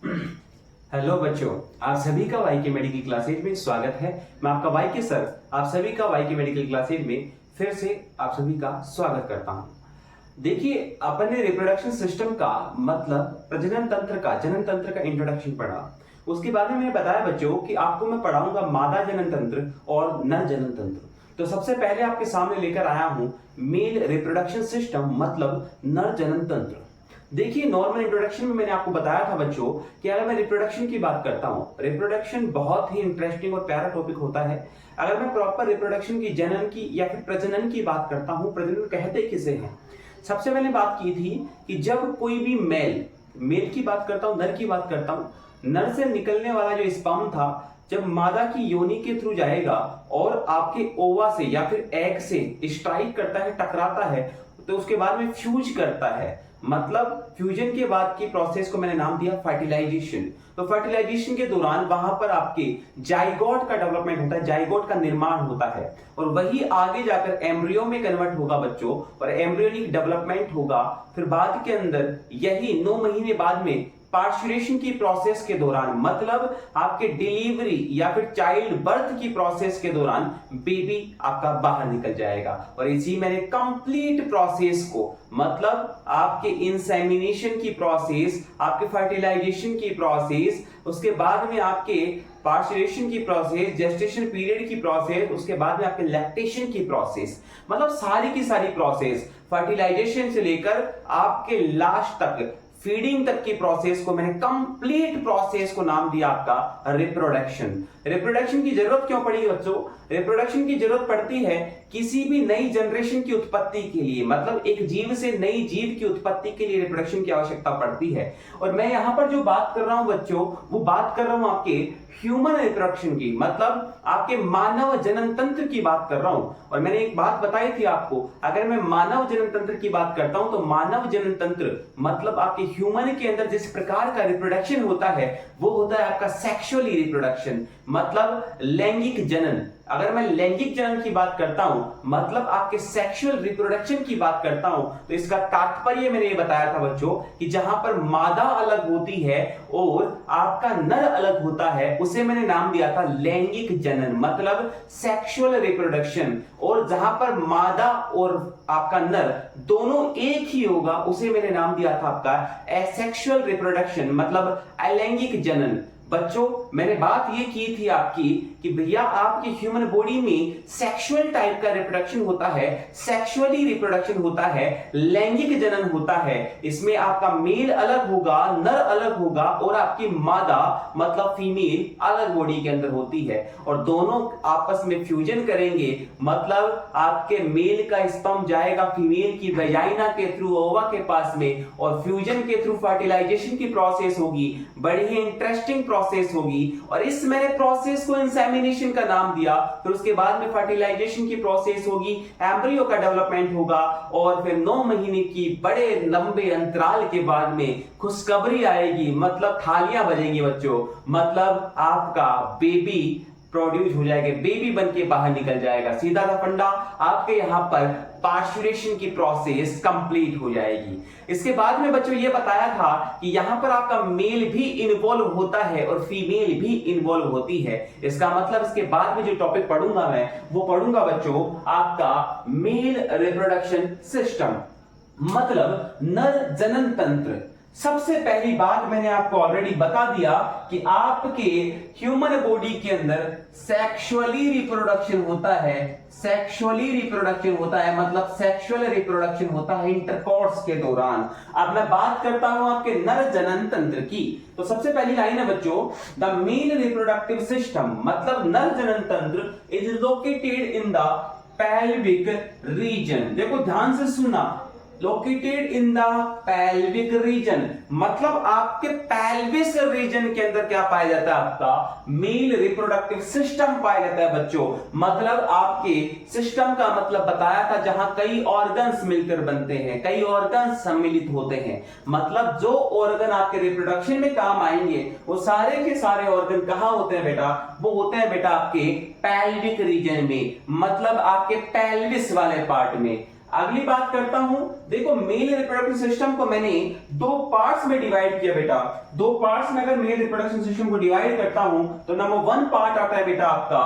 Hello बच्चों, आप सभी का वाई के मेडिकल क्लासेज में स्वागत है। मैं आपका वाई के सर आप सभी का वाई के मेडिकल क्लासेज में फिर से आप सभी का स्वागत करता हूं। देखिए, अपन ने रिप्रोडक्शन सिस्टम का मतलब प्रजनन तंत्र का जनन तंत्र का इंट्रोडक्शन पढ़ा। उसके बाद में मैंने बताया बच्चों कि आपको मैं पढ़ाऊंगा मादा जनन तंत्र और नर जनन तंत्र। तो सबसे पहले आपके सामने लेकर आया हूं मेल रिप्रोडक्शन सिस्टम मतलब नर जनन तंत्र। देखिए, नॉर्मल इंट्रोडक्शन में मैंने आपको बताया था बच्चों कि अगर मैं रिप्रोडक्शन की बात करता हूं, रिप्रोडक्शन बहुत ही इंटरेस्टिंग और प्यारा टॉपिक होता है। अगर मैं प्रॉपर रिप्रोडक्शन की जनन की या फिर प्रजनन की बात करता हूं, प्रजनन कहते किसे हैं। सबसे मैंने बात की थी कि जब कोई भी मेल की बात करता हूं, नर की बात करता हूं, नर से निकलने वाला जो स्पर्म था जब मादा की योनि के थ्रू जाएगा और आपके ओवा से या फिर एग से स्ट्राइक करता है, टकराता है, तो उसके बाद में फ्यूज करता है। मतलब फ्यूजन के बाद की प्रोसेस को मैंने नाम दिया फर्टिलाइजेशन। तो फर्टिलाइजेशन के दौरान वहां पर आपके जाइगोट का डेवलपमेंट होता है, जाइगोट का निर्माण होता है और वही आगे जाकर एम्ब्रियो में कन्वर्ट होगा बच्चों, और एम्ब्रियोनिक डेवलपमेंट होगा। फिर बाद के अंदर यही 9 महीने बाद में पार्चुरेशन की प्रोसेस के दौरान, मतलब आपके डिलीवरी या फिर चाइल्ड बर्थ की प्रोसेस के दौरान बेबी आपका बाहर निकल जाएगा। और इसी मैंने कंप्लीट प्रोसेस को, मतलब आपके इंसेमिनेशन की प्रोसेस, आपके फर्टिलाइजेशन की प्रोसेस, उसके बाद में आपके पार्चुरेशन की प्रोसेस, जेस्टेशन पीरियड की प्रोसेस, उसके बाद में आपके लैक्टेशन की प्रोसेस, मतलब सारी की सारी प्रोसेस फर्टिलाइजेशन से लेकर आपके लास्ट तक फीडिंग तक की प्रोसेस को मैंने कंप्लीट प्रोसेस को नाम दिया आपका रिप्रोडक्शन। रिप्रोडक्शन की जरूरत क्यों पड़ी बच्चों? रिप्रोडक्शन की जरूरत पड़ती है किसी भी नई जनरेशन की उत्पत्ति के लिए, मतलब एक जीव से नई जीव की उत्पत्ति के लिए रिप्रोडक्शन की आवश्यकता पड़ती है। और मैं यहां पर जो बात कर रहा हूं बच्चों, वो बात कर रहा हूं आपके ह्यूमन रिप्रोडक्शन की, मतलब आपके मानव जनन तंत्र की बात कर रहा हूं। और मैंने एक बात बताई थी आपको, अगर मैं मानव जनन तंत्र की बात करता हूं तो मानव जनन तंत्र मतलब आपके ह्यूमन के अंदर जिस प्रकार का रिप्रोडक्शन होता है वो होता है आपका सेक्सुअली रिप्रोडक्शन, मतलब लैंगिक जनन। अगर मैं लैंगिक जनन की बात करता हूं, मतलब आपके सेक्सुअल रिप्रोडक्शन की बात करता हूं, तो इसका तात्पर्य मैंने ये बताया था बच्चों कि जहां पर मादा अलग होती है और आपका नर अलग होता है, उसे मैंने नाम दिया था लैंगिक जनन, मतलब सेक्सुअल रिप्रोडक्शन। और जहां पर मादा और आपका नर दोनों एक ही होगा, उसे मैंने नाम दिया था आपका एसेक्सुअल रिप्रोडक्शन, मतलब अलैंगिक जनन। बच्चों, मैंने बात ये की थी आपकी कि भैया आपके ह्यूमन बॉडी में सेक्सुअल टाइप का रिप्रोडक्शन होता है, सेक्सुअली रिप्रोडक्शन होता है, लैंगिक जनन होता है। इसमें आपका मेल अलग होगा, नर अलग होगा और आपकी मादा मतलब फीमेल अलग बॉडी के अंदर होती है और दोनों आपस में फ्यूजन करेंगे, मतलब आपके मेल का स्पर्म जाएगा फीमेल की वेजाइना के थ्रू ओवा के पास में और फ्यूजन के थ्रू फर्टिलाइजेशन की प्रोसेस होगी। बड़ी ही इंटरेस्टिंग प्रोसेस होगी और इस मैंने प्रोसेस को इंसेमिनेशन का नाम दिया। फिर उसके बाद में फर्टिलाइजेशन की प्रोसेस होगी, एम्ब्रियो का डेवलपमेंट होगा और फिर 9 महीने की बड़े लंबे अंतराल के बाद में खुशखबरी आएगी, मतलब थालियां बजेंगी बच्चों, मतलब आपका बेबी प्रोड्यूस हो जाएगा, बेबी बन के बाहर निकल जाएगा। सीधा सा फंडा, आपके यहां पर पार्चुरेशन की प्रोसेस कंप्लीट हो जाएगी। इसके बाद में बच्चों ये बताया था कि यहां पर आपका मेल भी इन्वॉल्व होता है और फीमेल भी इन्वॉल्व होती है। इसका मतलब इसके बाद में जो टॉपिक पढ़ूंगा मैं, वो पढ़ूंगा बच्चों आपका मेल रिप्रोडक्शन सिस्टम, मतलब नर जनन तंत्र। सबसे पहली बात मैंने आपको ऑलरेडी बता दिया कि आपके ह्यूमन बॉडी के अंदर सेक्सुअली रिप्रोडक्शन होता है, सेक्सुअली रिप्रोडक्शन होता है, मतलब सेक्सुअल रिप्रोडक्शन होता है इंटरकोर्स के दौरान। अब मैं बात करता हूं आपके नर जनन तंत्र की। तो सबसे पहली लाइन है बच्चों, द मेल रिप्रोडक्टिव सिस्टम मतलब नर जनन तंत्र is located in the pelvic region. देखो ध्यान से सुनना, located in the pelvic region, मतलब आपके पेल्विस रीजन के अंदर क्या पाया जाता है, आपका मेल रिप्रोडक्टिव सिस्टम पाया जाता है बच्चों। मतलब आपके सिस्टम का मतलब बताया था जहां कई ऑर्गन्स मिलकर बनते हैं, कई ऑर्गन्स सम्मिलित होते हैं, मतलब जो ऑर्गन आपके रिप्रोडक्शन में काम आएंगे वो सारे के सारे ऑर्गन कहां होते हैं बेटा, वो होते हैं बेटा आपके पेल्विक रीजन में, मतलब आपके पेल्विस वाले पार्ट में। अगली बात करता हूं, देखो मेल रिप्रोडक्टिव सिस्टम को मैंने दो पार्ट्स में डिवाइड किया बेटा। दो पार्ट्स में अगर मेल रिप्रोडक्टिव सिस्टम को डिवाइड करता हूं तो नंबर 1 पार्ट आता है बेटा आपका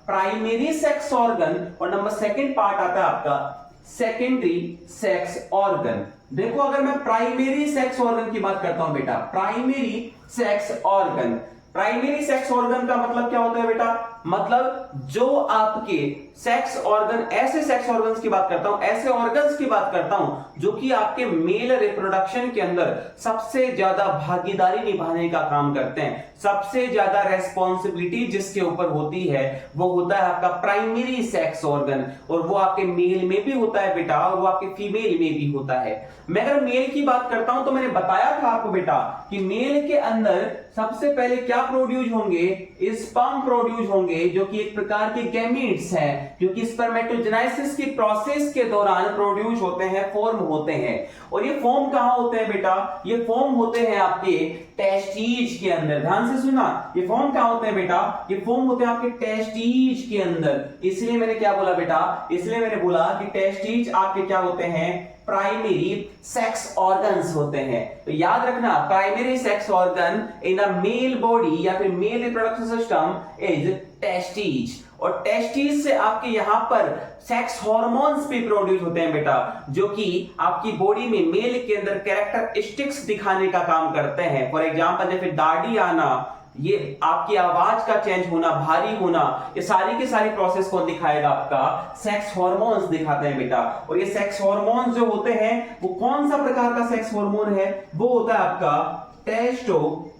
प्राइमरी सेक्स ऑर्गन और नंबर सेकंड पार्ट आता है आपका सेकेंडरी सेक्स ऑर्गन। देखो अगर मैं प्राइमरी सेक्स ऑर्गन की बात करता हूं बेटा, primary sex organ, primary sex organ का मतलब क्या होता है बेटा, मतलब जो आपके सेक्स ऑर्गन, ऐसे सेक्स ऑर्गन्स की बात करता हूं, ऐसे ऑर्गन्स की बात करता हूं जो कि आपके मेल रिप्रोडक्शन के अंदर सबसे ज्यादा भागीदारी निभाने का काम करते हैं, सबसे ज्यादा रेस्पॉन्सिबिलिटी जिसके ऊपर होती है वो होता है आपका प्राइमरी सेक्स ऑर्गन, और वो आपके मेल में भी होता है बेटा और वो आपके फीमेल में भी होता है। मैं अगर मेल की बात करता हूं तो मैंने बताया था आपको बेटा कि मेल के अंदर सबसे पहले क्या प्रोड्यूस होंगे, स्पर्म प्रोड्यूस होंगे जो कि एक प्रकार के गैमीट्स हैं जो कि स्पर्मेटोजेनेसिस की प्रोसेस के दौरान प्रोड्यूस होते हैं, फॉर्म होते हैं। और ये फॉर्म कहां होते हैं बेटा, ये फॉर्म होते हैं आपके टेस्टिज के अंदर। ध्यान से सुना, ये फॉर्म कहां होते हैं बेटा, ये फॉर्म होते हैं आपके टेस्टिज के अंदर। इसलिए मैंने क्या बोला बेटा, इसलिए मैंने बोला कि टेस्टिज आपके क्या होते हैं, प्राइमरी सेक्स ऑर्गन्स होते हैं। तो याद रखना primary sex organ in a male body या फिर male reproductive system is testes, और टेस्टिज से आपके यहां पर सेक्स हार्मोन्स भी प्रोड्यूस होते हैं बेटा जो कि आपकी बॉडी में मेल के अंदर कैरेक्टरिस्टिक्स दिखाने का काम करते हैं। फॉर एग्जांपल जैसे दाढ़ी आना, ये आपकी आवाज का चेंज होना, भारी होना, ये सारी की सारी प्रोसेस कौन दिखाएगा, आपका सेक्स हार्मोन्स दिखाते हैं बेटा। और ये सेक्स हार्मोन्स जो होते हैं वो कौन सा प्रकार का सेक्स हार्मोन है, वो होता है आपका टेस्टोस्टेरोन।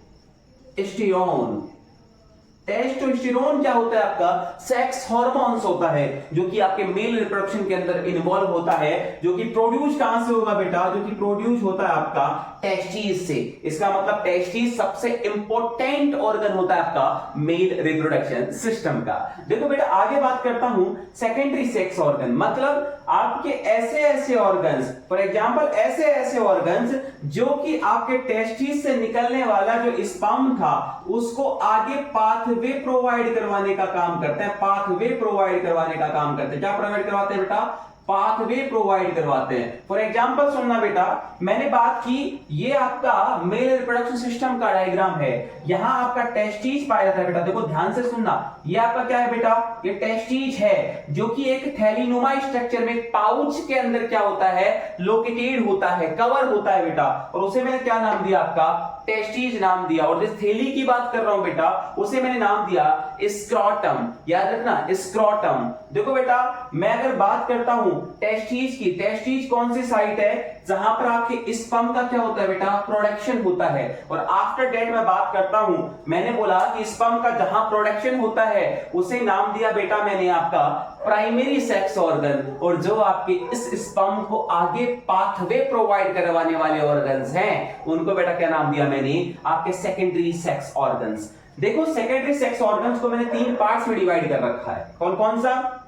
टेस्टोस्टेरोन क्या होता है, आपका सेक्स हार्मोन्स होता है जो कि आपके मेल रिप्रोडक्शन के अंदर इन्वॉल्व होता है, जो कि प्रोड्यूस कहां से होगा बेटा, जो कि प्रोड्यूस होता है आपका टेस्टिस से। इसका मतलब टेस्टिस सबसे इंपॉर्टेंट ऑर्गन होता है आपका मेल रिप्रोडक्शन सिस्टम का। देखो बेटा आगे बात करता हूं सेकेंडरी सेक्स ऑर्गन, मतलब आपके ऐसे ऐसे ऑर्गन्स, फॉर एग्जांपल ऐसे ऐसे ऑर्गन्स जो कि आपके टेस्टिस से निकलने वाला जो स्पर्म था उसको आगे पाथवे प्रोवाइड करवाने का काम करते हैं, पाथवे प्रोवाइड करवाने का काम करते हैं। क्या प्रोवाइड करवाते हैं बेटा, पाथवे प्रोवाइड करवाते हैं। फॉर एग्जांपल सुनना बेटा, मैंने बात की ये आपका मेल रिप्रोडक्शन सिस्टम का डायग्राम है, यहां आपका टेस्टिस पाया जाता है बेटा। देखो ध्यान से सुनना, ये आपका क्या है बेटा, ये टेस्टिस है जो कि एक थैलीनुमा स्ट्रक्चर में एक पाउच के अंदर क्या होता है, लोकेटेड होता है, कवर होता है बेटा, और उसे मैंने क्या नाम दिया, आपका टेस्टिस नाम दिया। और जिस थैली की बात कर रहा हूं बेटा उसे मैंने नाम दिया स्क्रोटम। याद रखना स्क्रोटम। देखो बेटा मैं अगर बात करता हूं टेस्टिस की, टेस्टिस कौन सी साइट है जहां पर आपके स्पर्म का क्या होता है बेटा, प्रोडक्शन होता है। और आफ्टर डेट मैं बात करता हूं, मैंने बोला कि स्पर्म का जहां प्रोडक्शन होता है उसे नाम दिया बेटा मैंने आपका प्राइमरी सेक्स ऑर्गन, और जो आपके इस स्पर्म को आगे पाथवे प्रोवाइड करवाने वाले ऑर्गन्स हैं उनको बेटा क्या नाम दिया मैंने, आपके सेकेंडरी सेक्स ऑर्गन्स। देखो सेकेंडरी सेक्स ऑर्गन्स को मैंने 3 पार्ट्स में डिवाइड कर रखा है। कौन कौन सा,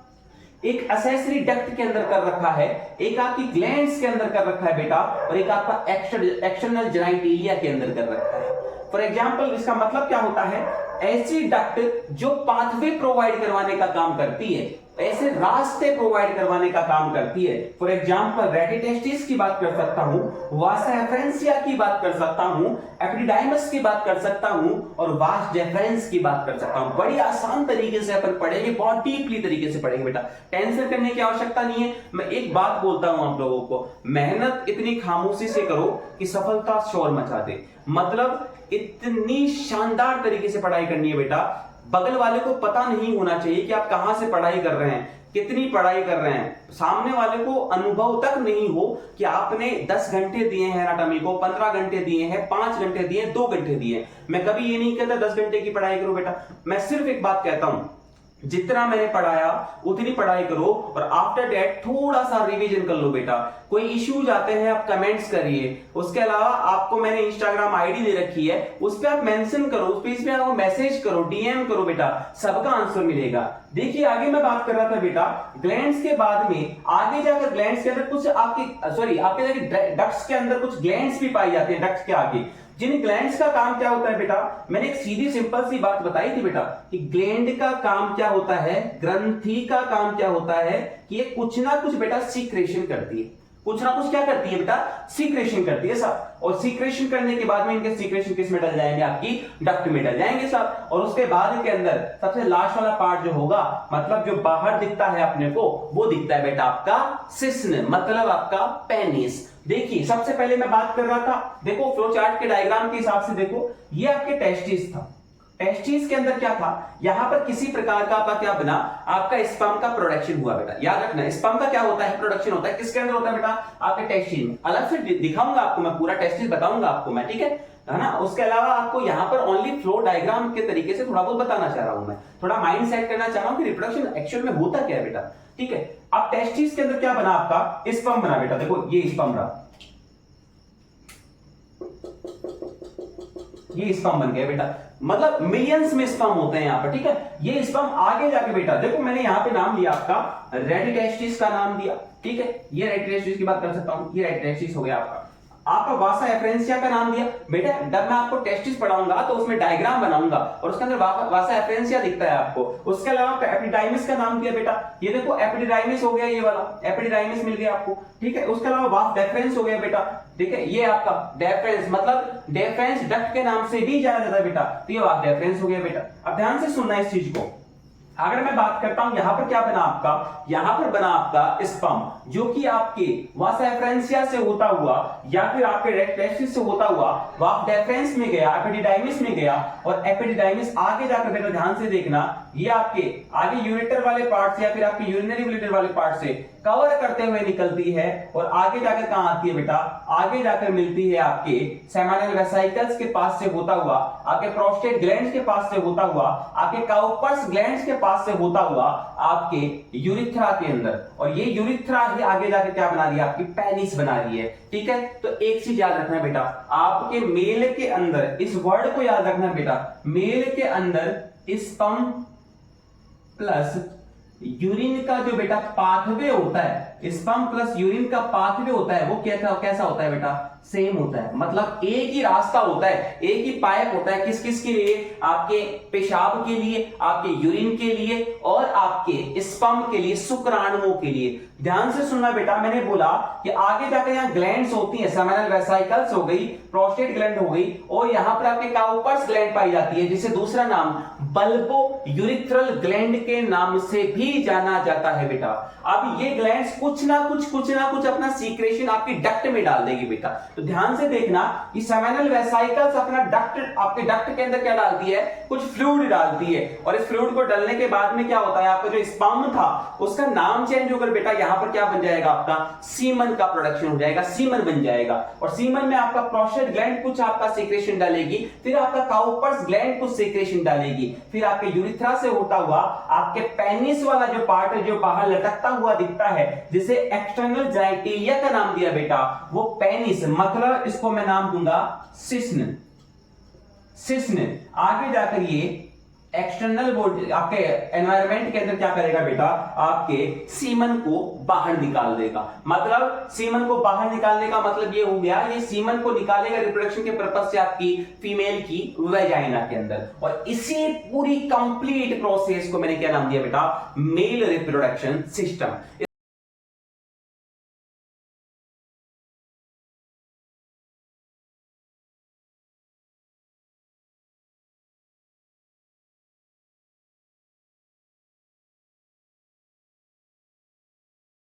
एक एसेसरी डक्ट के अंदर कर रखा है, एक आपकी ग्लैंड्स के अंदर कर रखा है बेटा, और एक आपका एक्सटर्नल जेनिटलिया के अंदर कर रखा है। फॉर एग्जांपल इसका मतलब क्या होता है, ऐसी डक्ट जो पाथवे प्रोवाइड करवाने का काम करती है, ऐसे रास्ते प्रोवाइड करवाने का काम करती है। फॉर एग्जांपल रेटिटेस्टिस की बात कर सकता हूं, वासा एफरेंसिया की बात कर सकता हूं, एपिडिडाइमस की बात कर सकता हूं, और वास डेफरेंस की बात कर सकता हूं। बड़ी आसान तरीके से अपन पढ़ेंगे, बहुत डीपली तरीके से पढ़ेंगे बेटा, टेंशन करने की आवश्यकता नहीं है। मैं एक बात बोलता हूं आप लोगों को, मेहनत इतनी खामोशी से करो कि सफलता शोर मचा दे। मतलब इतनी शानदार तरीके से पढ़ाई करनी है बेटा, बगल वाले को पता नहीं होना चाहिए कि आप कहां से पढ़ाई कर रहे हैं, कितनी पढ़ाई कर रहे हैं। सामने वाले को अनुभव तक नहीं हो कि आपने 10 घंटे दिए हैं एनाटॉमी को, 15 घंटे दिए हैं, 5 घंटे दिए हैं, 2 घंटे दिए हैं। मैं कभी ये नहीं कहता 10 घंटे की पढ़ाई करो बेटा, मैं सिर्फ एक बात कहता हूं जितना मैंने पढ़ाया उतनी पढ़ाई करो, और आफ्टर दैट थोड़ा सा रिवीजन कर लो बेटा। कोई इश्यूज आते हैं आप कमेंट्स करिए, उसके अलावा आपको मैंने इंस्टाग्राम आईडी दे रखी है, उस पर आप मेंशन करो, उस पे इसमें आपको मैसेज करो, डीएम करो बेटा, सबका आंसर मिलेगा। देखिए आगे मैं बात कर रहा था बेटा ग्लैंड्स के बाद में, आगे जाकर ग्लैंड्स के अंदर कुछ आपके आपके डक्ट्स के अंदर कुछ ग्लैंड्स भी पाई जाती है डक्ट्स के आगे। जिन ग्लैंड्स का काम क्या होता है बेटा, मैंने एक सीधी सिंपल सी बात बताई थी बेटा कि ग्लैंड का काम क्या होता है, ग्रंथि का काम क्या होता है कि ये कुछ ना कुछ बेटा सीक्रेशन करती है, कुछ ना कुछ क्या करती है बेटा, सीक्रेशन करती है साहब। और सीक्रेशन करने के बाद में इनके सीक्रेशन किस में डल जाएंगे, आपकी डक्ट में डल जाएंगे साहब। और उसके बाद के अंदर सबसे लास्ट वाला पार्ट जो होगा, मतलब जो बाहर दिखता है अपने को, वो दिखता है बेटा आपका सिस्न, मतलब आपका पेनिस। देखिए सबसे पहले मैं बात कर रहा था, देखो फ्लो चार्ट के डायग्राम के हिसाब से देखो, ये आपके टेस्टिस था। टेस्टिस के अंदर क्या था, यहां पर किसी प्रकार का आपका क्या बना, आपका स्पर्म का प्रोडक्शन हुआ बेटा। याद रखना स्पर्म का क्या होता है, प्रोडक्शन होता है। किसके अंदर होता है बेटा, आपके टेस्टिस में। अलग से दिखाऊंगा आपको मैं, पूरा टेस्टिस बताऊंगा आपको मैं, ठीक है ना। उसके अलावा आपको यहां पर ओनली फ्लो डायग्राम के तरीके से थोड़ा बहुत बताना चाह रहा हूं मैं, थोड़ा माइंड सेट करना चाह रहा हूं कि रिप्रोडक्शन एक्चुअल में होता क्या है बेटा, ठीक है। अब टेस्टिस के अंदर क्या बना, आपका स्पर्म बना बेटा। देखो ये स्पर्म रहा, ये स्पर्म बन गया बेटा, मतलब मिलियंस में स्पर्म होते हैं यहां पर, ठीक है। ये स्पर्म आगे जाके बेटा, देखो मैंने यहां पे नाम लिया आपका रेड टेस्टिस का नाम दिया, ठीक है। ये रेड टेस्टिस की बात कर सकता हूं, ये रेड टेस्टिस हो गया आपका। आपका वासा एफरेंसिया का नाम दिया बेटा, जब मैं आपको टेस्टिस पढ़ाऊंगा तो उसमें डायग्राम बनाऊंगा और उसके अंदर वासा एफरेंसिया दिखता है आपको। उसके अलावा आपका एपिडाइमिस का नाम दिया बेटा, ये देखो एपिडाइमिस हो गया, ये वाला एपिडाइमिस मिल गया आपको, ठीक है। उसके अलावा वाफ डेफरेंस हो गया बेटा, ठीक है। ये आपका डेफरेंस, मतलब डेफरेंस डक्ट के नाम से भी जाना जाता है बेटा, तो ये वाफ डेफरेंस हो गया बेटा। अब ध्यान से सुनना इस चीज को, अगर मैं बात करता हूं यहां पर क्या बना आपका, यहां पर बना आपका स्पर्म, जो कि आपके वासा एफरेंसिया से होता हुआ या फिर आपके रेड टेस्टिस से होता हुआ वाफ डेफरेंस में गया, एपिडिडाइमिस में गया, और एपिडिडाइमिस आगे जाकर बेटा ध्यान से देखना, ये आपके आगे यूरेटर वाले पार्ट से या फिर आपके यूरिनरी ब्लैडर वाले पार्ट से कवर करते हुए निकलती है और आगे जाकर कहां आती है बेटा, आगे जाकर मिलती है आपके सेमिनल वेसिकल्स के पास से होता हुआ, आपके प्रोस्टेट ग्लैंड्स के पास से होता हुआ, आपके काउपर्स ग्लैंड्स के पास से होता हुआ आपके यूरिथ्रा के अंदर, और ये यूरिथ्रा ही आगे जाकर क्या बना रही है, आपकी पेनिस बना रही है, ठीक है। तो एक चीज याद रखना बेटा, आपके मेल के अंदर इस वर्ड को याद रखना बेटा, मेल के अंदर स्पर्म प्लस यूरिन का जो बेटा पाथवे होता है, स्पर्म प्लस यूरिन का पाथवे होता है, वो कैसा होता है बेटा, सेम होता है। मतलब एक ही रास्ता होता है, एक ही पाइप होता है, किस किस के लिए, आपके पेशाब के लिए, आपके यूरिन के लिए और आपके स्पर्म के लिए, शुक्राणुओं के लिए। ध्यान से सुनना बेटा, मैंने बोला कि आगे जाकर यहां ग्लैंड्स होती है, सेमिनल वेसिकल्स हो गई, प्रोस्टेट ग्लैंड हो गई, और यहां पर आपके काउपर्स ग्लैंड पाई जाती है, जिसे दूसरा नाम बल्बो यूरिथ्रल ग्लैंड के नाम से भी जाना जाता है बेटा। अब ये ग्लैंड्स कुछ ना कुछ अपना सीक्रेशन आपकी डक्ट में डाल देगी बेटा। तो ध्यान से देखना कि सेमिनल वेसिकल्स अपना डक्ट, आपके डक्ट के अंदर क्या डालती है, कुछ फ्लूइड डालती है, और इस फ्लूइड को डालने के बाद में क्या होता है, आपका जो स्पर्म था उसका नाम चेंज होकर बेटा यहां पर क्या बन जाएगा, आपका सीमन का प्रोडक्शन हो जाएगा, सीमन बन जाएगा। और सीमन में आपका प्रोस्टेट ग्लैंड कुछ आपका सीक्रेशन डालेगी, फिर आपका काउपर्स ग्लैंड कुछ सीक्रेशन डालेगी, फिर आपके यूरिथ्रा से होता हुआ आपके पेनिस वाला जो पार्ट है, जो बाहर लटकता हुआ दिखता है, जिसे एक्सटर्नल जाइटेरिया का नाम दिया बेटा, वो पेनिस, मतलब इसको मैं नाम दूंगा सिस्न। सिस्न आगे जाकर ये एक्सटर्नल बॉडी आपके एनवायरनमेंट के अंदर क्या करेगा बेटा, आपके सीमन को बाहर निकाल देगा। मतलब सीमन को बाहर निकालने का मतलब ये हो गया, ये सीमन को निकालेगा रिप्रोडक्शन के पर्पस से आपकी फीमेल की वेजाइना के अंदर। और इसी पूरी कंप्लीट प्रोसेस को मैंने क्या नाम दिया बेटा, मेल रिप्रोडक्शन सिस्टम।